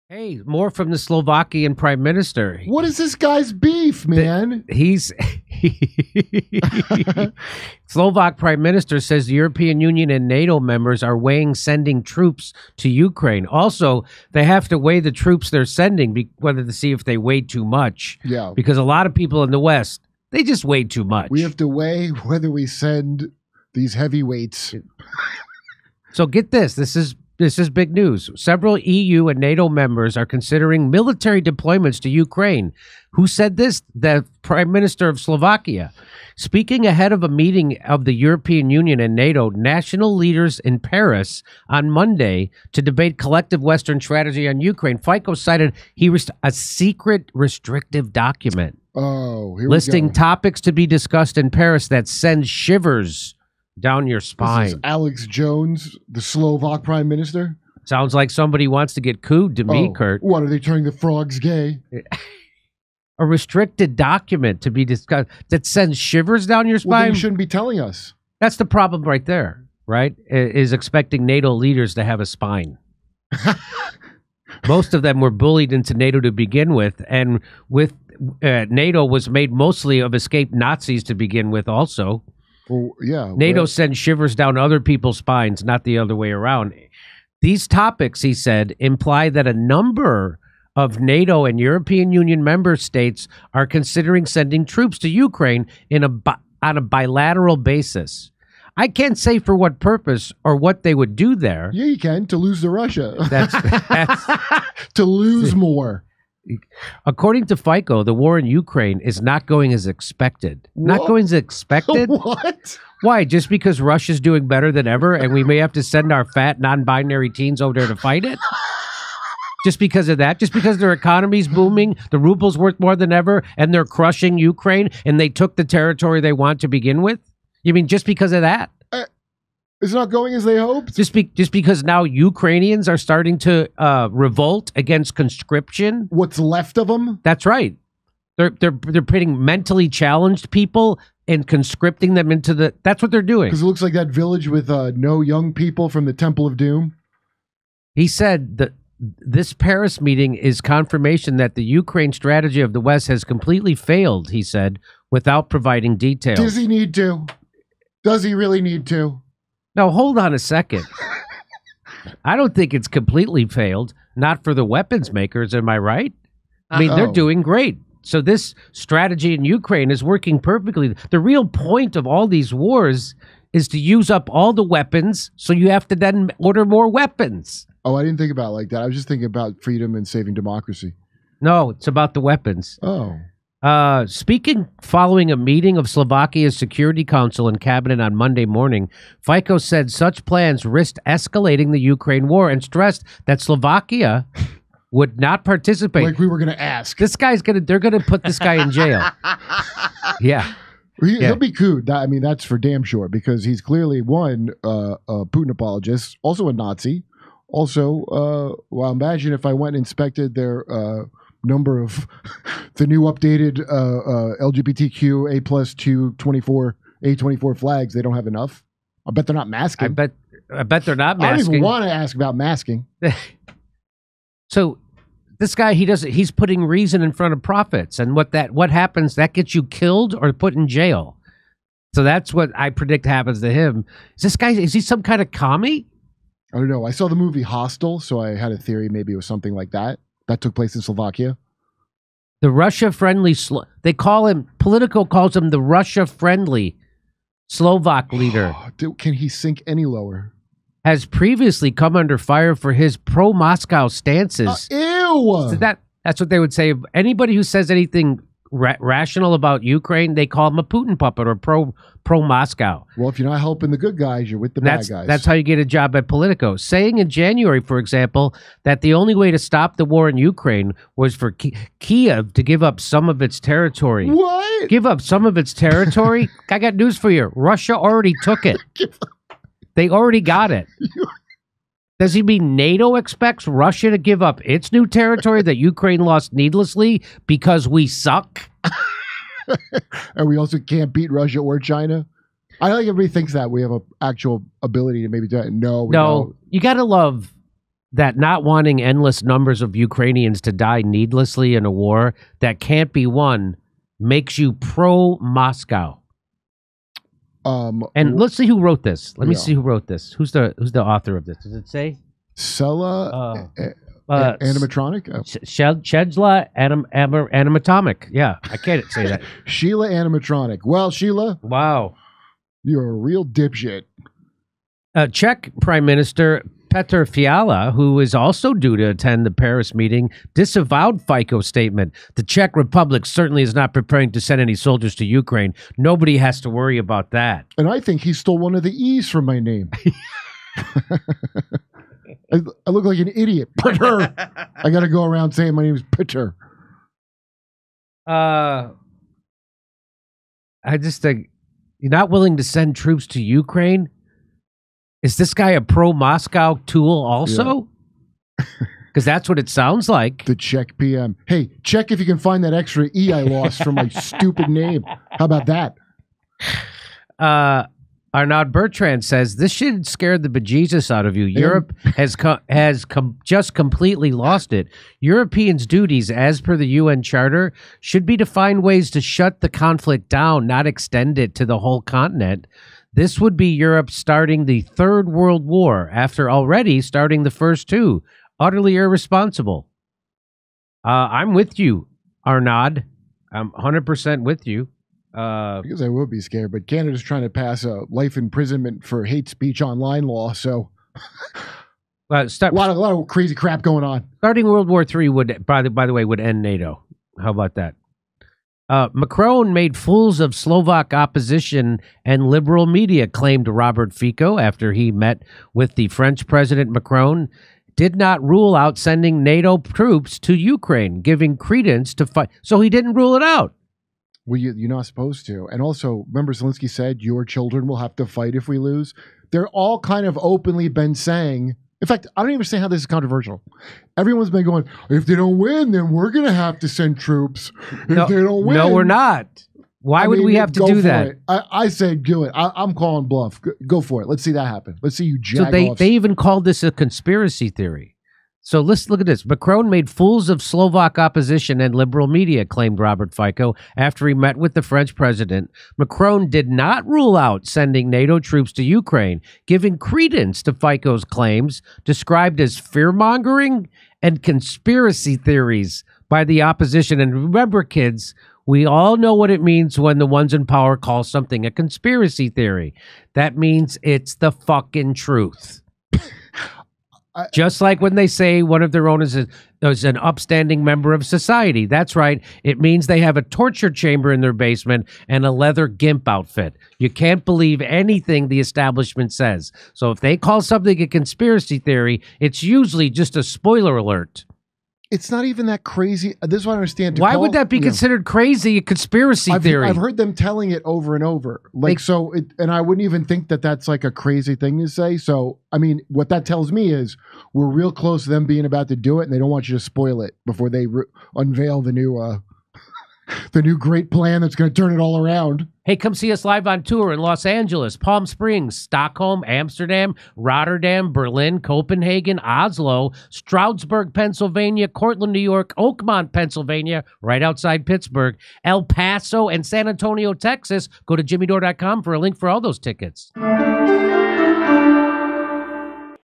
Hey, more from the Slovakian Prime Minister. What is this guy's beef, man? He's Slovak Prime Minister says the European Union and NATO members are weighing sending troops to Ukraine. Also, they have to weigh the troops they're sending, whether to see if they weigh too much. Yeah. Because a lot of people in the West, they just weigh too much. We have to weigh whether we send these heavyweights. So get this. This is big news. Several EU and NATO members are considering military deployments to Ukraine. Who said this? The Prime Minister of Slovakia. Speaking ahead of a meeting of the European Union and NATO national leaders in Paris on Monday to debate collective Western strategy on Ukraine, Fico cited a secret restrictive document listing topics to be discussed in Paris that sends shivers down your spine. This is Alex Jones, the Slovak Prime Minister. Sounds like somebody wants to get cooed to me, Kurt. What, are they turning the frogs gay? A restricted document to be discussed that sends shivers down your spine? Well, you shouldn't be telling us. That's the problem right there, right? Is expecting NATO leaders to have a spine. Most of them were bullied into NATO to begin with, and with NATO was made mostly of escaped Nazis to begin with also. Well, yeah. NATO sends shivers down other people's spines, not the other way around. These topics, he said, imply that a number of NATO and European Union member states are considering sending troops to Ukraine on a bilateral basis. I can't say for what purpose or what they would do there. Yeah, you can, to lose to Russia. That's to lose more. According to Fico, the war in Ukraine is not going as expected. What? Not going as expected? What? Why? Just because Russia's doing better than ever and we may have to send our fat, non-binary teens over there to fight it? Just because of that? Just because their economy's booming, the ruble's worth more than ever, and they're crushing Ukraine, and they took the territory they want to begin with? You mean just because of that? It's not going as they hoped? Just because now Ukrainians are starting to revolt against conscription? What's left of them? That's right. They're putting mentally challenged people and conscripting them into the... That's what they're doing. Because it looks like that village with no young people from the Temple of Doom. He said that this Paris meeting is confirmation that the Ukraine strategy of the West has completely failed, he said, without providing details. Does he need to? Does he really need to? Now, hold on a second. I don't think it's completely failed. Not for the weapons makers, am I right? I mean, they're doing great. So this strategy in Ukraine is working perfectly. The real point of all these wars is to use up all the weapons, so you have to then order more weapons. Oh, I didn't think about it like that. I was just thinking about freedom and saving democracy. No, it's about the weapons. Oh. Speaking following a meeting of Slovakia's Security Council and cabinet on Monday morning, Fico said such plans risked escalating the Ukraine war and stressed that Slovakia would not participate. Like we were going to ask. They're going to put this guy in jail. Yeah. He'll be cooed. I mean, that's for damn sure, because he's clearly one, a Putin apologist, also a Nazi. Also, well, imagine if I went and inspected their number of the new updated LGBTQ A+224 flags. They don't have enough. I bet they're not masking. I bet they're not masking. I don't even want to ask about masking. So this guy, he's putting reason in front of profits, and what happens, that gets you killed or put in jail. So that's what I predict happens to him. Is he some kind of commie? I don't know. I saw the movie Hostel, so I had a theory maybe it was something like that. That took place in Slovakia. The Russia-friendly, Politico calls him the Russia-friendly Slovak leader. Can he sink any lower? Has previously come under fire for his pro-Moscow stances. Ew! So that's what they would say. Anybody who says anything rational about Ukraine, they call him a Putin puppet or pro-Moscow. Well, if you're not helping the good guys, you're with the bad guys. That's how you get a job at Politico. Saying in January, for example, that the only way to stop the war in Ukraine was for Kiev to give up some of its territory. What? Give up some of its territory? I got news for you. Russia already took it. They already got it. Does he mean NATO expects Russia to give up its new territory that Ukraine lost needlessly because we suck? And we also can't beat Russia or China? I think everybody thinks that we have an actual ability to maybe do that. No, you got to love that not wanting endless numbers of Ukrainians to die needlessly in a war that can't be won makes you pro-Moscow. And let's see who wrote this. Let me see who wrote this. Who's the author of this? Does it say? Sela animatronic? Chedla animatomic. Yeah, I can't say that. Sheila animatronic. Well, Sheila. Wow. You're a real dipshit. Czech Prime Minister Petr Fiala, who is also due to attend the Paris meeting, disavowed Fico's statement. The Czech Republic certainly is not preparing to send any soldiers to Ukraine. Nobody has to worry about that. And I think he stole one of the E's from my name. I look like an idiot. Petr. I got to go around saying my name is Petr. I just think you're not willing to send troops to Ukraine. Is this guy a pro-Moscow tool also? Because that's what it sounds like. The Czech PM. Hey, check if you can find that extra E I lost from my stupid name. How about that? Arnaud Bertrand says, this should scare the bejesus out of you. Europe has just completely lost it. Europeans' duties, as per the UN Charter, should be to find ways to shut the conflict down, not extend it to the whole continent. This would be Europe starting the Third World War after already starting the first two. Utterly irresponsible. I'm with you, Arnaud. I'm 100% with you. Because I would be scared, but Canada's trying to pass a life imprisonment for hate speech online law, so a lot of crazy crap going on. Starting World War III would, by the way, would end NATO. How about that? Macron made fools of Slovak opposition and liberal media, claimed Robert Fico after he met with the French President Macron. Did not rule out sending NATO troops to Ukraine, giving credence to fight. So he didn't rule it out. Well, you're not supposed to. And also, remember Zelensky said, your children will have to fight if we lose. They're all kind of openly been saying, in fact, I don't even say how this is controversial. Everyone's been going, if they don't win, then we're going to have to send troops. If they don't win. No, we're not. Why would we have to do that? I say do it. I'm calling bluff. Go for it. Let's see that happen. Let's see you jag off. They even called this a conspiracy theory. So let's look at this. Macron made fools of Slovak opposition and liberal media, claimed Robert Fico after he met with the French president. Macron did not rule out sending NATO troops to Ukraine, giving credence to Fico's claims, described as fear-mongering and conspiracy theories by the opposition. And remember, kids, we all know what it means when the ones in power call something a conspiracy theory. That means it's the fucking truth. Just like when they say one of their own is an upstanding member of society. That's right. It means they have a torture chamber in their basement and a leather gimp outfit. You can't believe anything the establishment says. So if they call something a conspiracy theory, it's usually just a spoiler alert. It's not even that crazy. This is what I understand. Why would that be considered crazy, a conspiracy theory? I've heard them telling it over and over. And I wouldn't even think that that's like a crazy thing to say. So, I mean, what that tells me is we're real close to them being about to do it, and they don't want you to spoil it before they unveil the new great plan that's going to turn it all around. Hey, come see us live on tour in Los Angeles, Palm Springs, Stockholm, Amsterdam, Rotterdam, Berlin, Copenhagen, Oslo, Stroudsburg, Pennsylvania, Cortland, New York, Oakmont, Pennsylvania, right outside Pittsburgh, El Paso, and San Antonio, Texas. Go to jimmydore.com for a link for all those tickets.